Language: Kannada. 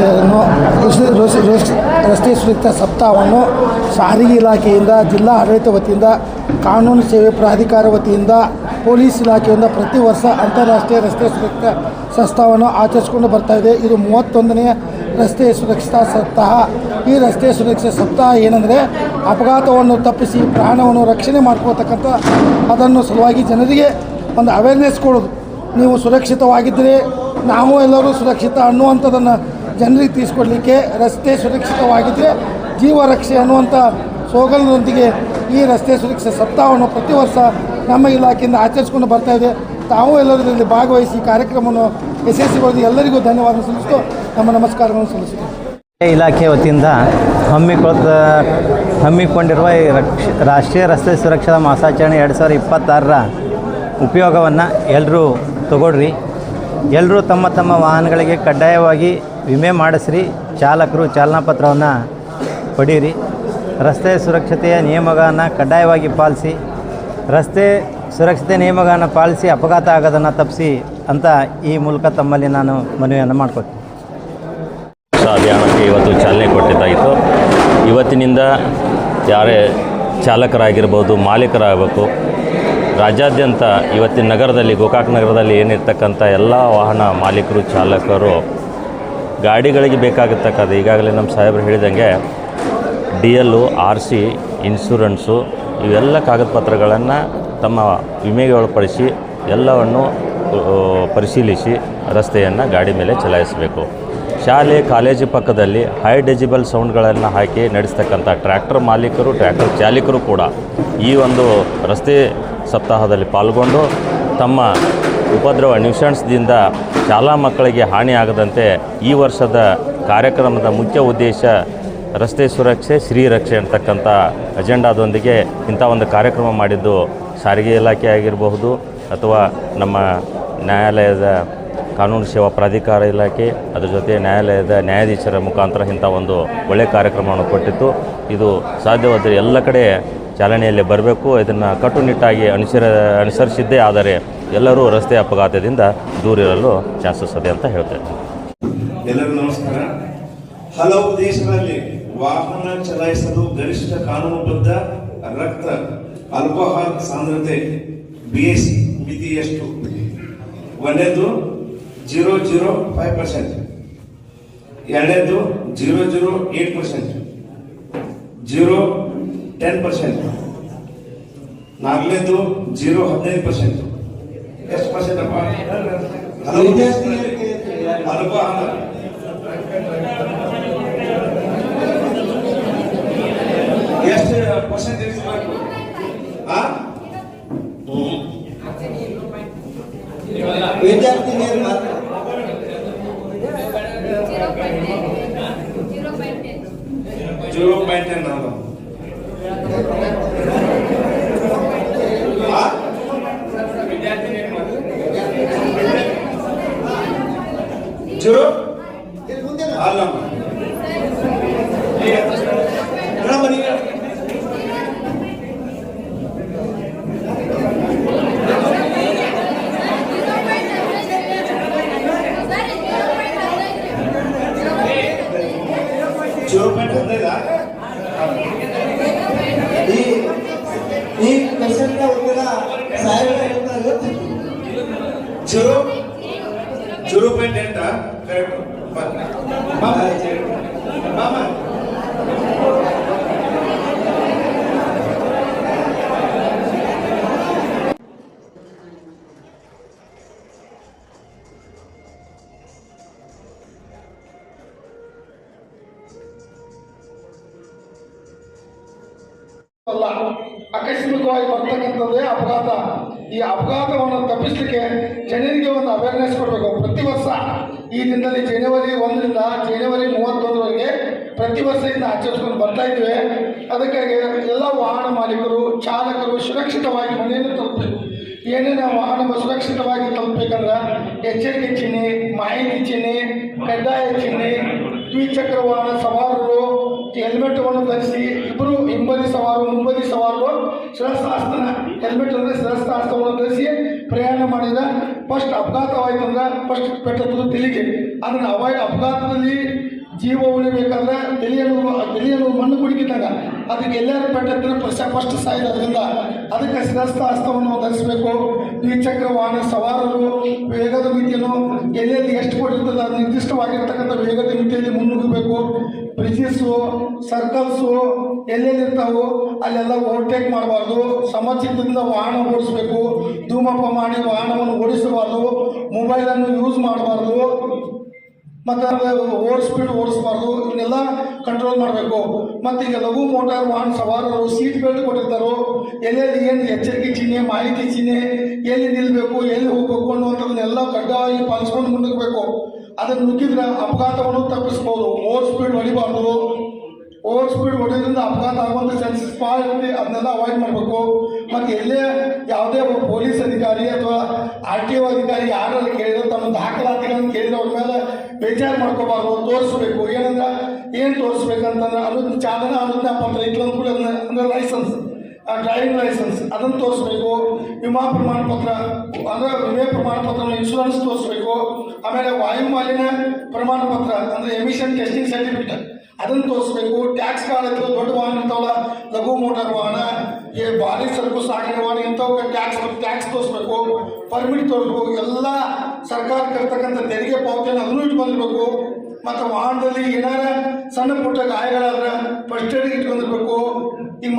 ಸುರಕ್ಷತೆಯನ್ನು ರಸ್ತೆ ಸುರಕ್ಷತಾ ಸಪ್ತಾಹವನ್ನು ಸಾರಿಗೆ ಇಲಾಖೆಯಿಂದ, ಜಿಲ್ಲಾ ಆಡಳಿತ ವತಿಯಿಂದ, ಕಾನೂನು ಸೇವೆ ಪ್ರಾಧಿಕಾರ ವತಿಯಿಂದ, ಪೊಲೀಸ್ ಇಲಾಖೆಯಿಂದ ಪ್ರತಿ ವರ್ಷ ಅಂತಾರಾಷ್ಟ್ರೀಯ ರಸ್ತೆ ಸುರಕ್ಷತಾ ಸಪ್ತಾಹವನ್ನು ಆಚರಿಸಿಕೊಂಡು ಬರ್ತಾಯಿದೆ. ಇದು 31ನೇ ರಸ್ತೆ ಸುರಕ್ಷತಾ ಸಪ್ತಾಹ. ಈ ರಸ್ತೆ ಸುರಕ್ಷತಾ ಸಪ್ತಾಹ ಏನಂದರೆ ಅಪಘಾತವನ್ನು ತಪ್ಪಿಸಿ ಪ್ರಾಣವನ್ನು ರಕ್ಷಣೆ ಮಾಡ್ಕೋತಕ್ಕಂಥ ಅದನ್ನು ಸಲುವಾಗಿ ಜನರಿಗೆ ಒಂದು ಅವೇರ್ನೆಸ್ ಕೊಡೋದು. ನೀವು ಸುರಕ್ಷಿತವಾಗಿದ್ದರೆ ನಾವು ಎಲ್ಲರೂ ಸುರಕ್ಷಿತ ಅನ್ನುವಂಥದ್ದನ್ನು ಜನರಿಗೆ ತಿಳಿಸ್ಕೊಡ್ಲಿಕ್ಕೆ ರಸ್ತೆ ಸುರಕ್ಷಿತವಾಗಿದ್ದರೆ ಜೀವ ರಕ್ಷೆ ಅನ್ನುವಂಥ ಸ್ಲೋಗನ್ನೊಂದಿಗೆ ಈ ರಸ್ತೆ ಸುರಕ್ಷತಾ ಸಪ್ತಾಹವನ್ನು ಪ್ರತಿ ವರ್ಷ ನಮ್ಮ ಇಲಾಖೆಯಿಂದ ಆಚರಿಸಿಕೊಂಡು ಬರ್ತಾಯಿದೆ. ತಾವು ಎಲ್ಲರೂ ಇದರಲ್ಲಿ ಭಾಗವಹಿಸಿ ಕಾರ್ಯಕ್ರಮವನ್ನು ಯಶಸ್ವಿಗೊಳಿಸಿ ಎಲ್ಲರಿಗೂ ಧನ್ಯವಾದ ಸಲ್ಲಿಸ್ತು ನಮ್ಮ ನಮಸ್ಕಾರಗಳನ್ನು ಸಲ್ಲಿಸುತ್ತೇವೆ. ಇಲಾಖೆ ವತಿಯಿಂದ ಹಮ್ಮಿಕೊಂಡಿರುವ ರಾಷ್ಟ್ರೀಯ ರಸ್ತೆ ಸುರಕ್ಷತಾ ಮಾಸಾಚರಣೆ 2026ರ ಉಪಯೋಗವನ್ನು ಎಲ್ಲರೂ ತಗೊಳ್ರಿ. ಎಲ್ಲರೂ ತಮ್ಮ ತಮ್ಮ ವಾಹನಗಳಿಗೆ ಕಡ್ಡಾಯವಾಗಿ ವಿಮೆ ಮಾಡಿಸ್ರಿ. ಚಾಲಕರು ಚಾಲನಾ ಪತ್ರವನ್ನು ಪಡೀರಿ. ರಸ್ತೆ ಸುರಕ್ಷತೆಯ ನಿಯಮಗಳನ್ನು ಕಡ್ಡಾಯವಾಗಿ ಪಾಲಿಸಿ. ರಸ್ತೆ ಸುರಕ್ಷತೆ ನಿಯಮಗಳನ್ನು ಪಾಲಿಸಿ ಅಪಘಾತ ಆಗೋದನ್ನು ತಪ್ಪಿಸಿ ಅಂತ ಈ ಮೂಲಕ ತಮ್ಮಲ್ಲಿ ನಾನು ಮನವಿಯನ್ನು ಮಾಡ್ಕೊತೀನಿ. ಅಭಿಯಾನಕ್ಕೆ ಇವತ್ತು ಚಾಲನೆ ಕೊಟ್ಟಿದ್ದಾಯಿತು. ಇವತ್ತಿನಿಂದ ಯಾರೇ ಚಾಲಕರಾಗಿರ್ಬೋದು, ಮಾಲೀಕರಾಗಬೇಕು, ರಾಜ್ಯಾದ್ಯಂತ ಇವತ್ತಿನ ನಗರದಲ್ಲಿ, ಗೋಕಾಕ್ ನಗರದಲ್ಲಿ ಏನಿರ್ತಕ್ಕಂಥ ಎಲ್ಲ ವಾಹನ ಮಾಲೀಕರು, ಚಾಲಕರು ಗಾಡಿಗಳಿಗೆ ಬೇಕಾಗಿರ್ತಕ್ಕಂಥ ಈಗಾಗಲೇ ನಮ್ಮ ಸಾಹೇಬರು ಹೇಳಿದಂಗೆ DL, RC, ಇನ್ಶೂರೆನ್ಸು ಇವೆಲ್ಲ ಕಾಗದ ಪತ್ರಗಳನ್ನು ತಮ್ಮ ವಿಮೆಗೆ ಒಳಪಡಿಸಿ ಎಲ್ಲವನ್ನು ಪರಿಶೀಲಿಸಿ ರಸ್ತೆಯನ್ನು ಗಾಡಿ ಮೇಲೆ ಚಲಾಯಿಸಬೇಕು. ಶಾಲೆ ಕಾಲೇಜು ಪಕ್ಕದಲ್ಲಿ ಹೈ ಡೆಸಿಬಲ್ ಸೌಂಡ್ಗಳನ್ನು ಹಾಕಿ ನಡೆಸ್ತಕ್ಕಂಥ ಟ್ರ್ಯಾಕ್ಟರ್ ಮಾಲೀಕರು, ಟ್ರ್ಯಾಕ್ಟರ್ ಚಾಲಕರು ಕೂಡ ಈ ಒಂದು ರಸ್ತೆ ಸಪ್ತಾಹದಲ್ಲಿ ಪಾಲ್ಗೊಂಡು ತಮ್ಮ ಉಪದ್ರವ ನ್ಯೂಸೆನ್ಸ್ದಿಂದ ಶಾಲಾ ಮಕ್ಕಳಿಗೆ ಹಾನಿಯಾಗದಂತೆ ಈ ವರ್ಷದ ಕಾರ್ಯಕ್ರಮದ ಮುಖ್ಯ ಉದ್ದೇಶ ರಸ್ತೆ ಸುರಕ್ಷೆ ಶ್ರೀರಕ್ಷೆ ಅಂತಕ್ಕಂಥ ಅಜೆಂಡಾದೊಂದಿಗೆ ಇಂಥ ಒಂದು ಕಾರ್ಯಕ್ರಮ ಮಾಡಿದ್ದು ಸಾರಿಗೆ ಇಲಾಖೆ ಆಗಿರಬಹುದು ಅಥವಾ ನಮ್ಮ ನ್ಯಾಯಾಲಯದ ಕಾನೂನು ಸೇವಾ ಪ್ರಾಧಿಕಾರ ಇಲಾಖೆ, ಅದರ ಜೊತೆ ನ್ಯಾಯಾಲಯದ ನ್ಯಾಯಾಧೀಶರ ಮುಖಾಂತರ ಇಂಥ ಒಂದು ಒಳ್ಳೆಯ ಕಾರ್ಯಕ್ರಮವನ್ನು ಕೊಟ್ಟಿತ್ತು. ಇದು ಸಾಧ್ಯವಾದರೆ ಎಲ್ಲ ಕಡೆ ಚಾಲನೆಯಲ್ಲಿ ಬರಬೇಕು. ಇದನ್ನು ಕಟ್ಟುನಿಟ್ಟಾಗಿ ಅನುಸರಿಸಿದ್ದೇ ಆದರೆ ಎಲ್ಲರೂ ರಸ್ತೆ ಅಪಘಾತದಿಂದ ದೂರಿರಲು ಚಾನ್ಸಸ್ ಇದೆ ಅಂತ ಹೇಳ್ತೇನೆ. ಎಲ್ಲರಿಗೂ ನಮಸ್ಕಾರ. ಹಲವು ದೇಶಗಳಲ್ಲಿ ವಾಹನ ಚಲಾಯಿಸಲು ಗರಿಷ್ಠ ಕಾನೂನುಬದ್ಧ ರಕ್ತ ಆಲ್ಕೋಹಾಲ್ ಸಾಂದ್ರತೆ BS ಮಿತಿ ಎಷ್ಟು? ಒಂದನೇದು 0.05%, ಎರಡನೇದು 0.08%, 0.10%, ನಾಲ್ಕನೇದು 0.15%. ಎಷ್ಟು ಪರ್ಸೆಂಟ್ ಅಪ್ಪ? ಆಲ್ಕೋಹಾಲ್ ಎಷ್ಟು ಪರ್ಸೆಂಟೇಜ್ ಬೇಕು? ವಿದ್ಯಾರ್ಥಿನಿಯರು 0.10 ನಾವು ಜೀರೋ ಅಲ್ಲ ಈ ಕ್ವಶನ್ ಉತ್ತರ ಸಾಹೇಬ್ ಹೇಳ್ತಾರೆ. 0.8 ಕರೆಕ್ಟ್. ಅಲ್ಲ, ಆಕಸ್ಮಿಕವಾಗಿ ಬರ್ತಕ್ಕಂಥದ್ದೇ ಅಪಘಾತ. ಈ ಅಪಘಾತವನ್ನು ತಪ್ಪಿಸಲಿಕ್ಕೆ ಜನರಿಗೆ ಒಂದು ಅವೇರ್ನೆಸ್ ಕೊಡಬೇಕು. ಪ್ರತಿ ವರ್ಷ ಈ ದಿನದಲ್ಲಿ ಜನವರಿ 1ರಿಂದ ಜನವರಿ 31ರವರೆಗೆ ಪ್ರತಿ ವರ್ಷದಿಂದ ಆಚರಿಸ್ಕೊಂಡು ಬರ್ತಾ ಇದ್ದೇವೆ. ಅದಕ್ಕಾಗಿ ಎಲ್ಲ ವಾಹನ ಮಾಲೀಕರು, ಚಾಲಕರು ಸುರಕ್ಷಿತವಾಗಿ ಮನೆಯನ್ನು ತಲುಪಬೇಕು. ಏನೇನು ವಾಹನ ಸುರಕ್ಷಿತವಾಗಿ ತಲುಪಬೇಕಂದ್ರೆ ಎಚ್ಚರಿಕೆ ಚಿಹ್ನೆ, ಮಾಹಿತಿ ಚಿಹ್ನೆ, ಕಡ್ಡಾಯ ಚಿಹ್ನೆ, ದ್ವಿಚಕ್ರ ವಾಹನ ಸವಾರರು ಹೆಲ್ಮೆಟ್ವನ್ನು ಧರಿಸಿ, ಇಬ್ಬರು ಹಿಂಬದಿ ಸವಾರು ಮುಂಬದಿ ಸವಾರು ಶಿರಸ್ತಾಸ್ತ್ರ, ಹೆಲ್ಮೆಟ್ ಅಂದರೆ ಶಿರಸ್ತಾಸ್ತ್ರವನ್ನು ಧರಿಸಿ ಪ್ರಯಾಣ ಮಾಡಿದ ಫಸ್ಟ್ ಅಪಘಾತವಾಯಿತು ಅಂದ್ರೆ ಫಸ್ಟ್ ಪೆಟ್ಟದ್ದು ತಲೆಗೆ. ಅದನ್ನು ಅಪಘಾತದಲ್ಲಿ ಜೀವ ಉಳಿಬೇಕಾದ್ರೆ ತಲೆಯನ್ನು ಮಣ್ಣು ಕುಡಿಕಿದಾಗ ಅದಕ್ಕೆ ಎಲ್ಲರೂ ಪೆಟ್ಟಿದ್ರೆ ಫಸ್ಟ್ ಸಾಯೋದ್ರಿಂದ ಅದಕ್ಕೆ ಶಿರಸ್ತಾಸ್ತ್ರವನ್ನು ಧರಿಸಬೇಕು. ದ್ವಿಚಕ್ರ ವಾಹನ ಸವಾರರು ವೇಗದ ಮಿತಿಯನ್ನು ಎಲ್ಲೆಲ್ಲಿ ಎಷ್ಟು ಕೊಟ್ಟಿರ್ತದೆ ಅದು ನಿರ್ದಿಷ್ಟವಾಗಿರ್ತಕ್ಕಂಥ ವೇಗದ ಮಿತಿಯಲ್ಲಿ ಮುನ್ನುಗ್ಗಬೇಕು. ಬ್ರಿಡ್ಜಸ್ಸು, ಸರ್ಕಲ್ಸು ಎಲ್ಲೆಲ್ಲಿರ್ತಾವೆ ಅಲ್ಲೆಲ್ಲ ಓವರ್ಟೇಕ್ ಮಾಡಬಾರ್ದು. ಸಮಚಿತ್ತದಿಂದ ವಾಹನ ಓಡಿಸಬೇಕು. ಧೂಮಪಾನ ಮಾಡಿ ವಾಹನವನ್ನು ಓಡಿಸಬಾರ್ದು. ಮೊಬೈಲನ್ನು ಯೂಸ್ ಮಾಡಬಾರ್ದು. ಮತ್ತು ಓವರ್ ಸ್ಪೀಡ್ ಓಡಿಸಬಾರ್ದು. ಇವನ್ನೆಲ್ಲ ಕಂಟ್ರೋಲ್ ಮಾಡಬೇಕು. ಮತ್ತು ಈಗ ಲಘು ಮೋಟಾರ್ ವಾಹನ ಸವಾರರು ಸೀಟ್ ಬೆಲ್ಟ್ ಕೊಟ್ಟಿರ್ತಾರೋ, ಎಲ್ಲೆಲ್ಲಿ ಏನು ಎಚ್ಚರಿಕೆ ಚಿಹ್ನೆ, ಮಾಹಿತಿ ಚಿಹ್ನೆ, ಎಲ್ಲಿ ನಿಲ್ಲಬೇಕು, ಎಲ್ಲಿ ಹೋಗಬೇಕು ಅನ್ನುವಂಥದ್ದನ್ನೆಲ್ಲ ಕಡ್ಡಾಯವಾಗಿ ಪಾಲಿಸ್ಕೊಂಡು ಮುಂದಕ್ಕೆ ಅದನ್ನು ನುಗ್ಗಿದ್ರೆ ಅಪಘಾತವನ್ನು ತಪ್ಪಿಸ್ಬೋದು. ಓವರ್ ಸ್ಪೀಡ್ ಹೊಡಿಬಾರ್ದು. ಓವರ್ ಸ್ಪೀಡ್ ಹೊಡೆಯೋದ್ರಿಂದ ಅಪಘಾತ ಆಗುವಂಥ ಚಾನ್ಸಸ್ ಭಾಳ ಇರುತ್ತೆ. ಅದನ್ನೆಲ್ಲ ಅವಾಯ್ಡ್ ಮಾಡಬೇಕು. ಮತ್ತು ಎಲ್ಲೇ ಯಾವುದೇ ಒಬ್ಬ ಪೊಲೀಸ್ ಅಧಿಕಾರಿ ಅಥವಾ RTO ಅಧಿಕಾರಿ ಯಾರಲ್ಲಿ ಕೇಳಿದ್ರೆ ತಮ್ಮ ದಾಖಲಾತಿಗಳನ್ನು ಕೇಳಿದ್ರೆ ಅವ್ರ ಮೇಲೆ ಬೇಜಾರು ಮಾಡ್ಕೋಬಾರ್ದು. ತೋರಿಸ್ಬೇಕು. ಏನಂದ್ರೆ ಏನು ತೋರಿಸ್ಬೇಕಂತಂದ್ರೆ ಅನ್ನೋದು ಚಾಲನಾ ಅನುಜ್ಞಾ ಪತ್ರ ಇಟ್ಕೊಂಡು ಕೂಡ ಅಂದರೆ ಲೈಸೆನ್ಸ್, ಡ್ರೈವಿಂಗ್ ಲೈಸೆನ್ಸ್ ಅದನ್ನು ತೋರಿಸ್ಬೇಕು. ವಿಮಾ ಪ್ರಮಾಣ ಪತ್ರ ಅಂದರೆ ವಿಮೆ ಪ್ರಮಾಣ ಪತ್ರ, ಇನ್ಶೂರೆನ್ಸ್ ತೋರಿಸ್ಬೇಕು. ಆಮೇಲೆ ವಾಯು ಮಾಲಿನ್ಯ ಪ್ರಮಾಣ ಪತ್ರ ಅಂದರೆ ಎಮಿಷನ್ ಟೆಸ್ಟಿಂಗ್ ಸರ್ಟಿಫಿಕೇಟ್ ಅದನ್ನು ತೋರಿಸ್ಬೇಕು. ಟ್ಯಾಕ್ಸ್ ಕಾರ್ಡ್ ಅಥವಾ ದೊಡ್ಡ ವಾಹನ ಇರ್ತಾವಲ್ಲ, ಲಘು ಮೋಟಾರ್ ವಾಹನ, ಭಾರಿ ಸರಕು ಸಾಗಣೆ ವಾಹನ ಇಂಥವು ಟ್ಯಾಕ್ಸ್ ತೋರಿಸ್ಬೇಕು. ಪರ್ಮಿಟ್ ತೋರಿಸ್ಬೇಕು. ಎಲ್ಲ ಸರ್ಕಾರಕ್ಕೆ ಇರ್ತಕ್ಕಂಥ ತೆರಿಗೆ ಪಾವತಿಯನ್ನು ಅದನ್ನು ಇಟ್ಕೊಂಡಿರ್ಬೇಕು. ಮತ್ತು ವಾಹನದಲ್ಲಿ ಏನಾರ ಸಣ್ಣ ಪುಟ್ಟ ಗಾಯಗಳಾದ್ರೆ ಫಸ್ಟ್ ಏಡ್ ಇಟ್ಕೊಂಡಿರ್ಬೇಕು. ಈಗ